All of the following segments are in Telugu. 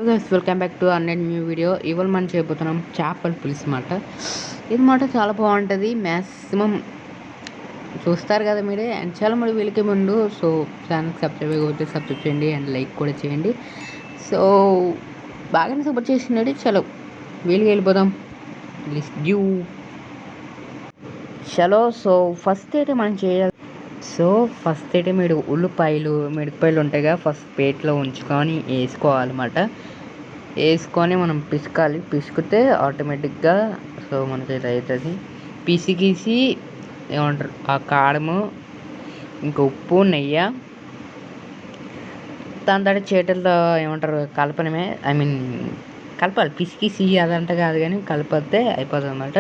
Guys welcome back to అన్నెట్ new video. ఇవాళ మనం చేయబోతున్నాం చేపల పులుసు మాట. ఇది మాట చాలా బాగుంటుంది. మ్యాక్సిమం చూస్తారు కదా మీరే. అండ్ చాలా మంది వీళ్ళకి ముందు సో ఛానల్కి సబ్స్క్రైబ్ చేయండి అండ్ లైక్ కూడా చేయండి. సో బాగానే సపోర్ట్ చేసినట్టు చలో వీళ్ళకి వెళ్ళిపోదాం. ప్లీజ్ డ్యూ చలో. సో ఫస్ట్ అయితే మనం చేయాలి. ఫస్ట్ అయితే మీరు ఉల్లిపాయలు మిరపకాయలు ఉంటాయి కదా, ఫస్ట్ ప్లేట్లో ఉంచుకొని వేసుకోవాలన్నమాట. వేసుకొని మనం పిసకాలి. పిసికితే ఆటోమేటిక్గా సో మనకి ఇది అవుతుంది. పిసికేసి ఏమంటారు ఆ కారము, ఇంకా ఉప్పు, నెయ్యి, దాని తర్వాత చేతులతో ఏమంటారు కలపడమే. కలపాలి. పిసికిసి అదంతా కాదు కానీ కలిపితే అయిపోతుంది అన్నమాట.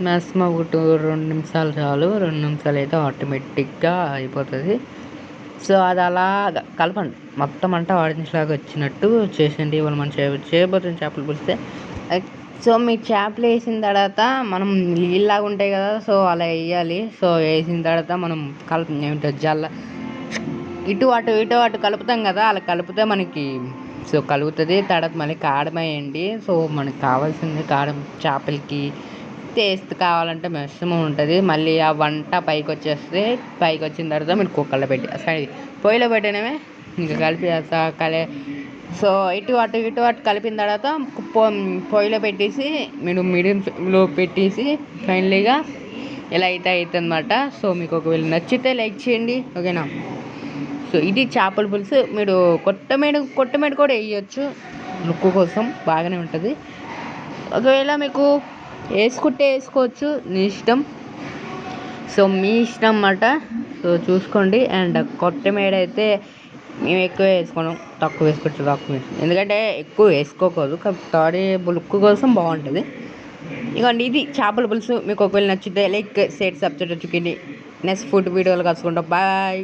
మ్యాక్సిమం ఒక 2 నిమిషాలు చాలు. 2 నిమిషాలు అయితే ఆటోమేటిక్గా అయిపోతుంది. సో అది అలా కలపండి. మొత్తం అంతా ఆడియన్స్లాగా వచ్చినట్టు చేసేయండి. ఇవాళ మనం చేయబోతుంది చేపలు పులిస్తే. సో మీరు చేపలు వేసిన తర్వాత మనం నీళ్ళలాగా ఉంటాయి కదా, సో అలా వేయాలి. సో వేసిన తర్వాత మనం ఏమిటో ఇటు అటు కలుపుతాం కదా, అలా కలిపితే మనకి సో కలుగుతుంది. తర్వాత మళ్ళీ కారం వేయండి. సో మనకి కావాల్సింది కారం. చేపలకి టేస్ట్ కావాలంటే మిశ్రమం ఉంటుంది. మళ్ళీ ఆ వంట పైకి వచ్చిన తర్వాత మీరు కుక్కర్లో పెట్టి పొయ్యిలో పెట్టినవే ఇంకా కలిపి సో ఇటు అటు కలిపిన తర్వాత పొయ్యిలో పెట్టేసి మీరు మీడియం ఫ్లేమ్లో పెట్టేసి ఫైనలీగా ఇలా అయితే అవుతుంది అన్నమాట. సో మీకు ఒకవేళ నచ్చితే లైక్ చేయండి, ఓకేనా. సో ఇది చేపల పులుసు. మీరు కొత్తమేడ కూడా వేయచ్చు లుక్ కోసం, బాగానే ఉంటుంది. ఒకవేళ మీకు వేసుకోవచ్చు, నీ ఇష్టం. సో మీ ఇష్టం అన్నమాట. సో చూసుకోండి. అండ్ కొత్తిమీర అయితే మేము ఎక్కువ వేసుకోవడం, తక్కువ వేసుకోవచ్చు. ఎందుకంటే ఎక్కువ వేసుకోకూడదు, తాడే లుక్ కోసం బాగుంటుంది. ఇదిగోండి ఇది చేపల పులుసు. మీకు ఒకవేళ నచ్చితే like share subscribe next food వీడియోలు కలుసుకుంటాం. బాయ్.